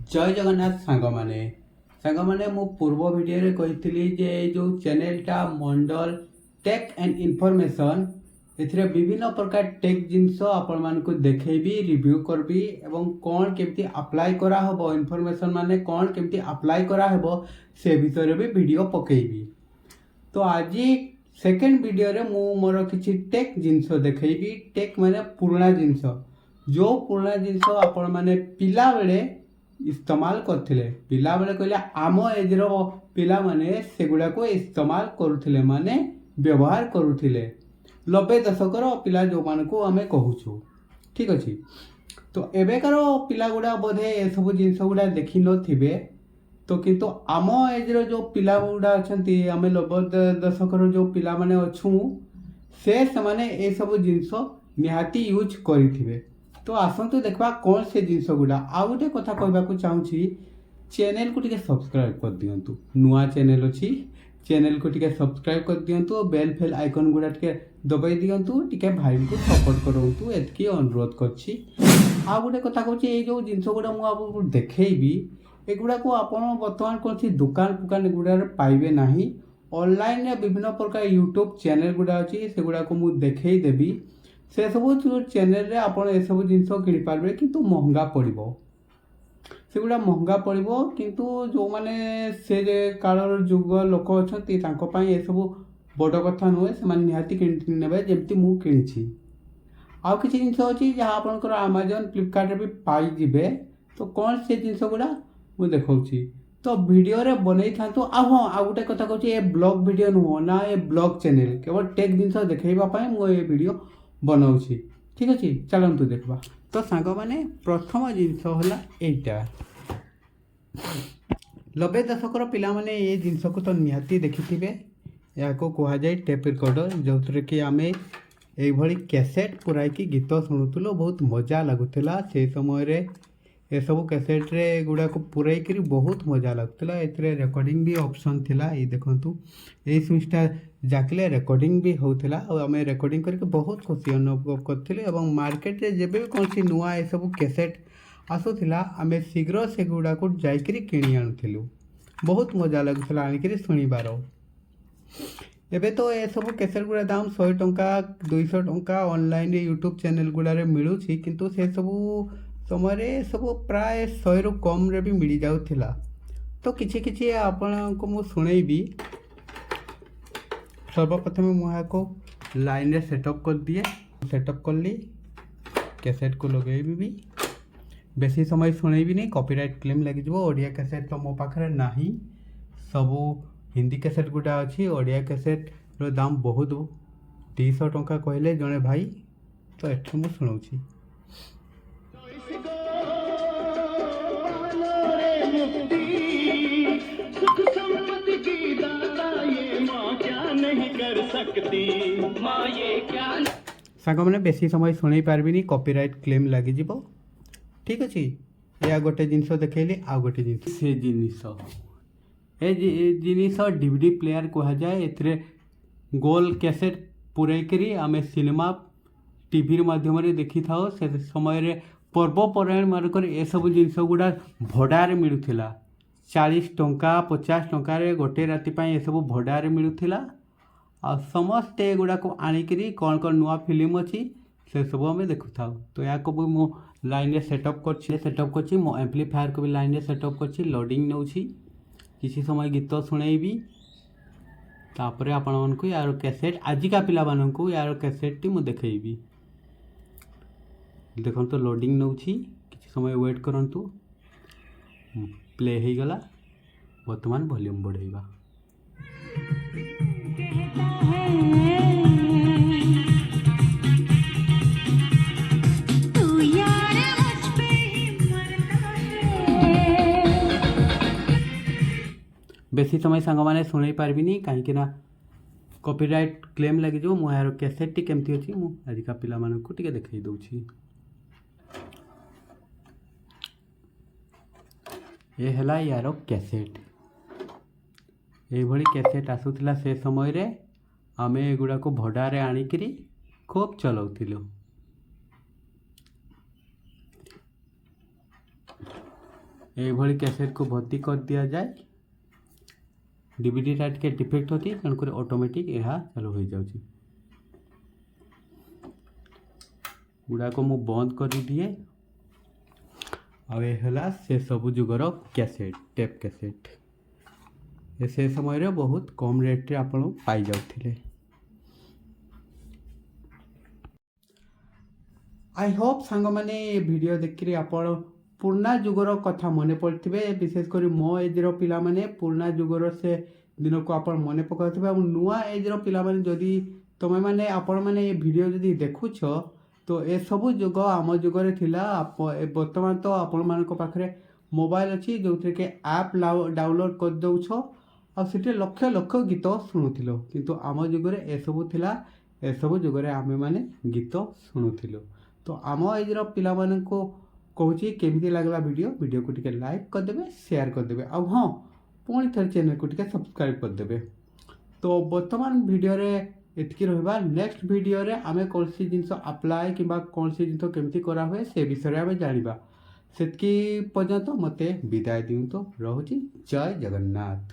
जय जगन्नाथ सांग माने मु पूर्व वीडियो रे कही जे जो चैनलटा मंडल टेक एंड इनफॉरमेशन एथिरे विभिन्न प्रकार टेक जिनस आपण मान को देखेबी रिव्यू करबी एवं कौन केमती अप्लाई करा हबो इनफॉरमेशन माने कौन केमती अप्लाई करा हबो से विषय रे भी वीडियो पकेबी। तो आज सेकेंड वीडियो रे मु मोर किछि टेक जिनस देखेबी। टेक माने पुराना जिनस जो पुराना जिनस आपण माने पिला बेले इस्तेमाल करथिले पिला बेले कहले आम एजर पिला माने सेगुडा को इस्तेमाल करुथिले माने व्यवहार करुथिले 90 दशकर पिला जो मान को आमे कहूछु। ठीक अछि। तो एबेकार पिला गुडा बोधे ए सब जिनस गुडा देखि नथिबे तो किंतु आम एजर जो पिला गुडा अछंती आमे 90 दशकर जो पिला माने अछु से माने ए सब जिनस निहाती यूज करिथिबे। तो आसतु देखा कौन से जिनस गुडा आ गोटे कथा कहबाक चाहूँगी चैनल को टिके सब्सक्राइब कर दियंतु। नुआ चैनल अच्छी चैनल को टिके सब्सक्राइब कर दियंतु। बेल फेल आइकन गुडा टिके दबाई दियंतु। टिके भाई को सपोर्ट करंतु एतकी अनुरोध करछि। आ गोटे कथा कहूँ ये जो जिनस गुडा मु आपको देखैबी एगुडा को आपण वर्तमान कोनसी दुकान फुकान गुडा पाइबे नाही। ऑनलाइन विभिन्न प्रकार यूट्यूब चैनल गुडा अच्छी से गुडा को मु देखै देबी। से सब चैनल रे आपण ए सब जिनस किनि पारबे किंतु महंगा पड़िबो सेगुडा महंगा पड़िबो किंतु जो माने से कालर जुग लोक अछंती तांको पई ए सब बड़ कथा नुहे से माने निहाती किनि नेबे जेमति मु किनिछि। आ किछि जिनस अछि जहा आपनकर Amazon फ्लिपकार्ट रे भी पाई जिबे। तो कौन से जिनस गुडा मु देखौछि तो वीडियो रे बनै थांतु। आ हां आ गुटे कथा कहछि ए ब्लॉग वीडियो नुहो ना ए ब्लॉग चैनल केवल टेक जिनस देखैबा पई मु ए वीडियो बनाऊँगी। ठीक अच्छे चलतु देखा। तो सांग माने प्रथम जिनस है एटा 90 दशकर पिला माने ये जिनस को तो निहाती देखिथिबे। या को कहा जाए टेप रिकॉर्डर जो थरे कि आमे एई भली कैसेट पुराई की गीत शुणुतलो बहुत मजा लागुतला। से समय रे ए सब कैसेट रे गुडा को पुराई करी बहुत मजा लागुतला। एथरे रिकॉर्डिंग भी ऑप्शन थिला। ए देखंतु ए स्विचटा जाकले रिकॉर्डिंग भी होउथला और हमें रिकॉर्डिंग करके बहुत खुशी अनुभव करथिले। एवं मार्केट रे जेबे भी कोनसी नुआ ए सब कैसेट आसुथिला आमे शीघ्र से गुडा को जाइकरी किनी आनुथिलु। बहुत मजा लागुथला आनिकरी सुनिबार। एबे तो ए सब कैसेट गुडा दाम 100 टंका 200 टंका ऑनलाइन यूट्यूब चैनल गुडा रे मिलुछि किंतु से सब समय रे सब प्राय 100 रु कम रे भी मिल जाउथिला। तो किछि किछि आपन को मु सुनैबी। सर्वप्रथम मुझे को लाइन रे सेटअप कर दिए। सेटअप कर ली कैसेट को लगेबी भी बेसी समय शुणेबी नहीं कॉपीराइट क्लेम लगे। ओडिया कैसेट तो मो पाखे नाही सबू हिंदी कैसेट गुटा अच्छी। ओडिया कैसेट रो दाम बहुत 200 टंका कहले जड़े भाई। तो एठू मु शुणाऊँ सांग मैंने बेसी समय शुणी पार्बिनी कॉपीराइट क्लेम लगी जीवो। ठीक अच्छे या गोटे जिनस देखली आ गोटे जिनस से जिनिस ए जिनिस डीवीडी प्लेयर कह जाए। एथरे गोल कैसेट पुरई करी आमे सिनेमा टीवी माध्यम देखी था। से समय रे पर्वपर्वाणी मानक ए सब जिनस गुडा भड़ारे मिलूला 40 टंका 50 टंका गोटे राति ए सब भड़ारे मिलूला। आ समस्ते गुड़ा को आनिकरी कौन कौन नुआ फिल्म अच्छी से सब आम देखु था। तो या को भी मो लाइन रे सेटअप कर मो एम्प्लीफायर को भी लाइन रे सेटअप कर लोडिंग नौ किसी समय गीत शुणेबी। तापर आपण मानक यार कैसेट आजिका पिला मानक यार कैसेट टी मु देखैबी। देखो तो लोडिंग नौ किसी समय वेट करंतु प्ले हो गला। वर्तमान वॉल्यूम बढ़ेगा। बेसी समय सांग मैंने शुणी पार्बिनी कहीं कॉपीराइट क्लेम लगे जो मु यार कैसेट टी केमती अच्छी मु आजिका पिला मानक टिके देखै दउछि। ये हला यार कैसेट ये भली कैसेट आसुथिला। से समय रे आमे एगुडा को भड़ारे आनिकरी खूब चलाउथिलु। এইভাবে ক্ୟାସେଟ୍ को भर्ती कर दिया जाए डीवीडीटा टिके डिफेक्ट होती तेणुक ऑटोमेटिक यह चालू हो जाऊँगी गुड़ाक मु बंद कर दिए आला से सबु जुगर कैसेट टेप कैसेट से समय रे बहुत कम रेट रे आपण पाई जाउथिले। आई होप सांग माने वीडियो देखिरी आपण पुराना जुगर कथा मने पड़थिबे विशेषकर मो एजर पिला माने पुराना जुगर से दिन को आपण मने पकाउथिबे और नुआ एजर पिला माने जदी तमे माने आपण माने ये वीडियो जदी देखुछ तो ए सबु जुग आम जुगरे थिला वर्तमान तो आपण मानक पाखरे मोबाइल अच्छी जो थे कि ऐप डाउनलोड कर दौछ आठ लक्ष लक्ष गीत शुणुल किंतु आम जुगरे ए सबु थिला ए सबु जुगरे आमे माने गीत शुणुलु। तो आम एजर पिला मानको कहूँ केमती लगला वीडियो को टिके लाइक करदेवे शेयर करदेवे आ हाँ पुणी थे चैनल को टिके सब्सक्राइब करदेवे। तो वर्तमान वीडियो रे एतकी रहा नेक्स्ट वीडियो रे आमे कौन सी जिनस अप्लाई कि कौन सी जिनस केमती करा हुए से विषय आमे जानिबा। सेतकी पर्यंत मते विदाय दिउतो रहुची। जय जगन्नाथ।